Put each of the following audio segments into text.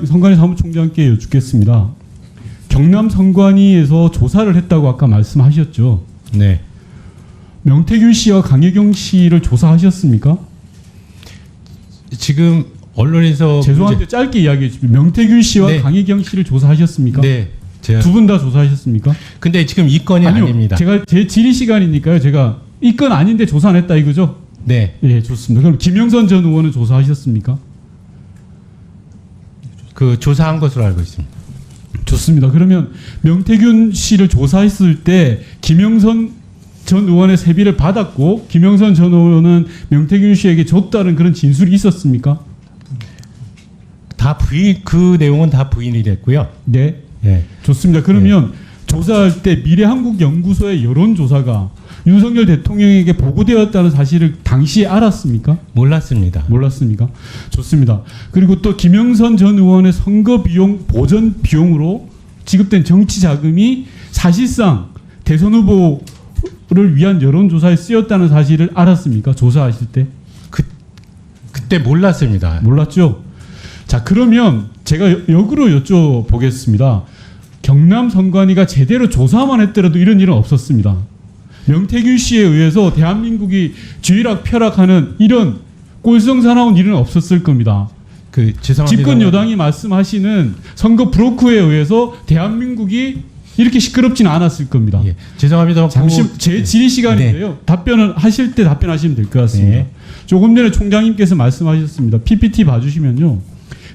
선관위 사무총장께 여쭙겠습니다. 경남 선관위에서 조사를 했다고 아까 말씀하셨죠. 네. 명태균 씨와 강혜경 씨를 조사하셨습니까? 지금 언론에서 죄송한데 짧게 이야기해 주십시오. 명태균 씨와 네. 강혜경 씨를 조사하셨습니까? 네. 제가 두 분 다 조사하셨습니까? 근데 지금 이 건이 아니요, 아닙니다. 제가 제 질의 시간이니까요. 제가 이 건 아닌데 조사 안 했다 이거죠? 네. 예, 좋습니다. 그럼 김영선 전 의원은 조사하셨습니까? 그 조사한 것으로 알고 있습니다. 좋습니다. 그러면 명태균 씨를 조사했을 때 김영선 전 의원의 세비를 받았고 김영선 전 의원은 명태균 씨에게 줬다는 그런 진술이 있었습니까? 다 부인, 그 내용은 다 부인이 됐고요. 네. 네. 좋습니다. 그러면 조사할 때 미래한국연구소의 여론조사가 윤석열 대통령에게 보고되었다는 사실을 당시에 알았습니까? 몰랐습니다. 몰랐습니까? 좋습니다. 그리고 또 김영선 전 의원의 선거 비용 보전 비용으로 지급된 정치 자금이 사실상 대선 후보를 위한 여론조사에 쓰였다는 사실을 알았습니까? 조사하실 때? 그때 몰랐습니다. 몰랐죠? 자, 그러면 제가 역으로 여쭤보겠습니다. 경남 선관위가 제대로 조사만 했더라도 이런 일은 없었습니다. 명태균 씨에 의해서 대한민국이 쥐락 펴락하는 이런 꼴썽사나운 일은 없었을 겁니다. 죄송합니다. 집권 여당이 말씀하시는 선거 브로커에 의해서 대한민국이 이렇게 시끄럽지는 않았을 겁니다. 예. 죄송합니다. 잠시 제 질의 시간인데요. 네. 답변을 하실 때 답변하시면 될 것 같습니다. 네. 조금 전에 총장님께서 말씀하셨습니다. PPT 봐주시면요.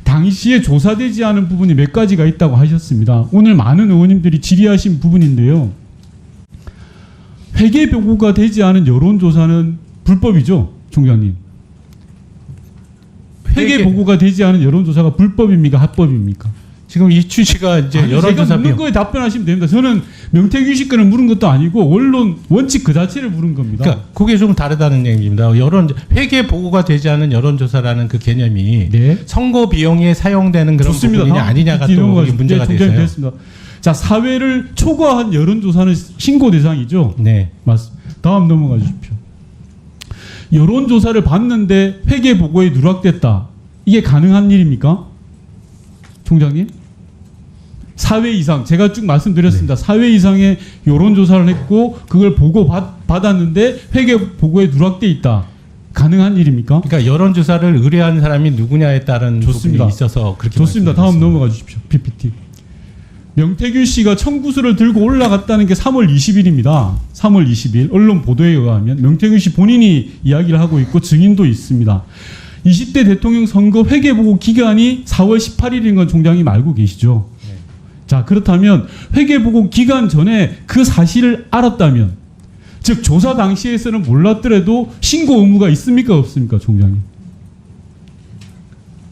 당시에 조사되지 않은 부분이 몇 가지가 있다고 하셨습니다. 오늘 많은 의원님들이 질의하신 부분인데요. 회계 보고가 되지 않은 여론조사는 불법이죠, 총장님. 회계 보고가 되지 않은 여론조사가 불법입니까, 합법입니까? 지금 이 취지가 이제 아니, 제가 여론조사 묻는 거에 답변하시면 됩니다. 저는 명태균 씨 거는 물은 것도 아니고 원론 원칙 그 자체를 물은 겁니다. 그러니까 그게 좀 다르다는 얘기입니다. 회계 보고가 되지 않은 여론조사라는 그 개념이 네. 선거 비용에 사용되는 그런 좋습니다. 부분이냐 아니냐가 또 거기 문제가 총장님 돼서요. 됐습니다. 자, 사회를 초과한 여론조사는 신고 대상이죠. 네. 맞습니다. 다음 넘어가 주십시오. 여론조사를 받는데 회계 보고에 누락됐다. 이게 가능한 일입니까? 총장님? 4회 이상, 제가 쭉 말씀드렸습니다. 네. 4회 이상의 여론조사를 했고 그걸 보고 받았는데 회계 보고에 누락돼 있다. 가능한 일입니까? 그러니까 여론조사를 의뢰한 사람이 누구냐에 따른 좋습니다. 부분이 있어서 그렇게 좋습니다. 다음 말씀드렸습니다. 넘어가 주십시오. PPT. 명태균 씨가 청구서를 들고 올라갔다는 게 3월 20일입니다. 3월 20일 언론 보도에 의하면 명태균 씨 본인이 이야기를 하고 있고 증인도 있습니다. 20대 대통령 선거 회계보고 기간이 4월 18일인 건 총장님 알고 계시죠? 네. 자, 그렇다면 회계보고 기간 전에 그 사실을 알았다면 즉 조사 당시에서는 몰랐더라도 신고 의무가 있습니까 없습니까 총장님?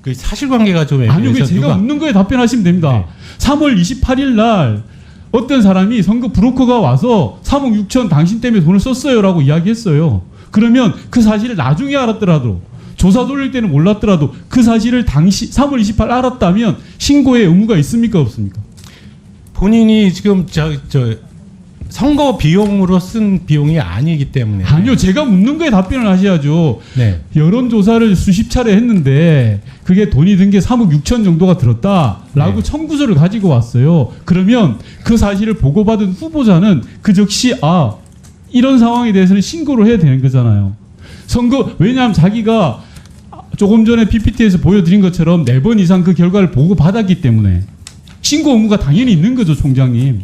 그 사실관계가 좀 애매해서 아니요, 그 제가 묻는 거에 답변하시면 됩니다. 네. 3월 28일 날 어떤 사람이 선거 브로커가 와서 3억 6천 당신 때문에 돈을 썼어요라고 이야기했어요. 그러면 그 사실을 나중에 알았더라도 조사 돌릴 때는 몰랐더라도 그 사실을 당시 3월 28일 알았다면 신고의 의무가 있습니까 없습니까? 본인이 지금 선거 비용으로 쓴 비용이 아니기 때문에 아니요, 제가 묻는 거에 답변을 하셔야죠. 네. 여론조사를 수십 차례 했는데 그게 돈이 든 게 3억 6천 정도가 들었다라고 네. 청구서를 가지고 왔어요. 그러면 그 사실을 보고받은 후보자는 그 즉시 이런 상황에 대해서는 신고를 해야 되는 거잖아요. 왜냐하면 자기가 조금 전에 PPT에서 보여드린 것처럼 4번 이상 그 결과를 보고받았기 때문에 신고 의무가 당연히 있는 거죠, 총장님.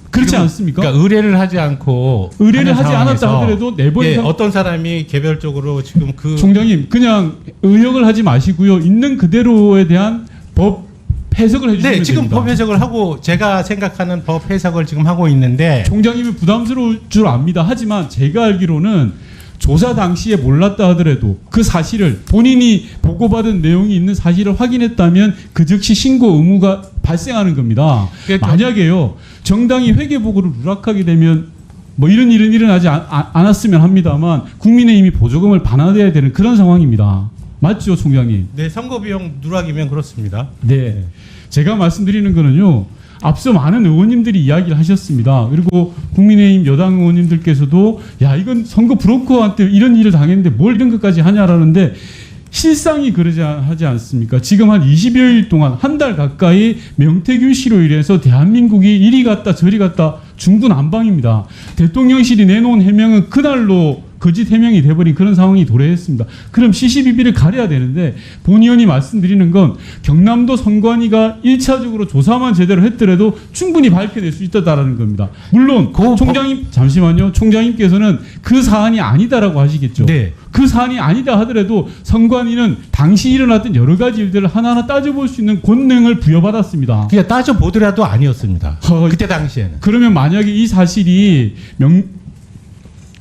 그렇지 않습니까? 그러니까 의뢰를 하지 않고 의뢰를 하는 하지 않았다 상황에서 하더라도 4번 예, 이상 어떤 사람이 개별적으로 지금 총장님 그냥 의역을 하지 마시고요. 있는 그대로에 대한 법 해석을 해주시면 네, 지금 됩니다. 법 해석을 하고 제가 생각하는 법 해석을 지금 하고 있는데 총장님이 부담스러울 줄 압니다. 하지만 제가 알기로는 조사 당시에 몰랐다 하더라도 그 사실을 본인이 보고받은 내용이 있는 사실을 확인했다면 그 즉시 신고 의무가 발생하는 겁니다. 그러니까 만약에요, 정당이 회계보고를 누락하게 되면 뭐 이런 일은 일어나지 않았으면 합니다만 국민의힘이 보조금을 반환해야 되는 그런 상황입니다. 맞죠, 총장님? 네, 선거 비용 누락이면 그렇습니다. 네. 제가 말씀드리는 거는요, 앞서 많은 의원님들이 이야기를 하셨습니다. 그리고 국민의힘 여당 의원님들께서도 이건 선거 브로커한테 이런 일을 당했는데 뭘 이런 것까지 하냐라는데 실상이 그러지 하지 않습니까? 지금 한 20여일 동안 한 달 가까이 명태균 씨로 인해서 대한민국이 이리 갔다 저리 갔다 중구난방입니다. 대통령실이 내놓은 해명은 그날로 거짓 해명이 돼버린 그런 상황이 도래했습니다. 그럼 CCBB를 가려야 되는데 본 의원이 말씀드리는 건 경남도 선관위가 1차적으로 조사만 제대로 했더라도 충분히 밝혀낼 수 있다라는 겁니다. 물론 총장님 잠시만요. 총장님께서는 그 사안이 아니다라고 하시겠죠. 네. 그 사안이 아니다 하더라도 선관위는 당시 일어났던 여러 가지 일들을 하나하나 따져볼 수 있는 권능을 부여받았습니다. 그냥 따져보더라도 아니었습니다. 그때 당시에는. 그러면 만약에 이 사실이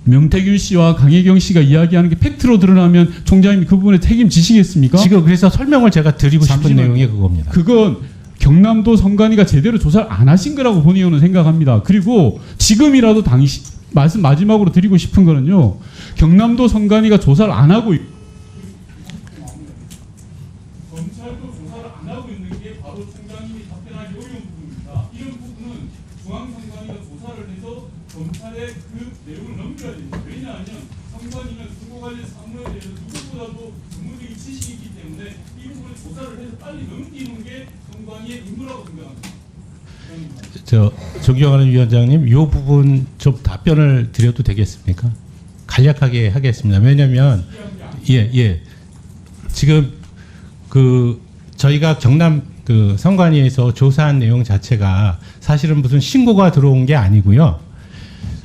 명태균 씨와 강혜경 씨가 이야기하는 게 팩트로 드러나면 총장님이 그 부분에 책임지시겠습니까? 지금 그래서 설명을 제가 드리고 싶은 잠시만요. 내용이 그겁니다. 그건 경남도 선관위가 제대로 조사를 안 하신 거라고 본 의원은 생각합니다. 그리고 지금이라도 당시 말씀 마지막으로 드리고 싶은 거는요. 경남도 선관위가 조사를 안 하고 검찰도 조사를 안 하고 있는 게 바로 총장님이 답변하기 어려운 부분입니다. 이런 부분은 중앙선관위가 조사를 해서 검찰에 그 내용을 넘겨야 됩니다. 왜냐하면 선관위는 선거관련 사무에 대해서 누구보다도 전문적인 지식이 있기 때문에 이 부분을 조사를 해서 빨리 넘기는 게 선관위의 의무라고 생각합니다. 존경하는 위원장님, 이 부분 좀 답변을 드려도 되겠습니까? 간략하게 하겠습니다. 왜냐하면 지금 저희가 경남 선관위에서 조사한 내용 자체가 사실은 무슨 신고가 들어온 게 아니고요.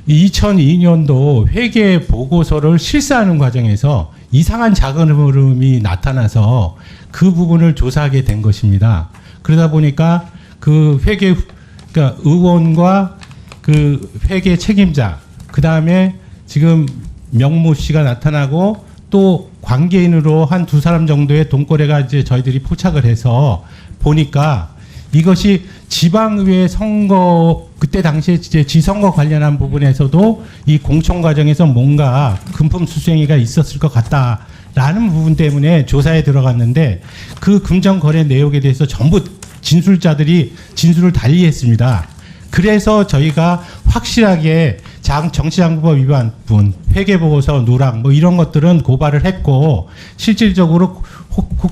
2002년도 회계 보고서를 실사하는 과정에서 이상한 자금 흐름이 나타나서 그 부분을 조사하게 된 것입니다. 그러다 보니까 그러니까 의원과 그 회계 책임자, 그 다음에 지금 명모 씨가 나타나고 또 관계인으로 한 두 사람 정도의 돈거래가 이제 저희들이 포착을 해서 보니까 이것이 지방의회 선거 그때 당시에 이제 지선거 관련한 부분에서도 이 공천 과정에서 뭔가 금품 수수행위가 있었을 것 같다라는 부분 때문에 조사에 들어갔는데 그 금전 거래 내역에 대해서 전부 진술자들이 진술을 달리했습니다. 그래서 저희가 확실하게 정치장부법 위반분, 회계보고서 누락 뭐 이런 것들은 고발을 했고 실질적으로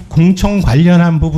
공청 관련한 부분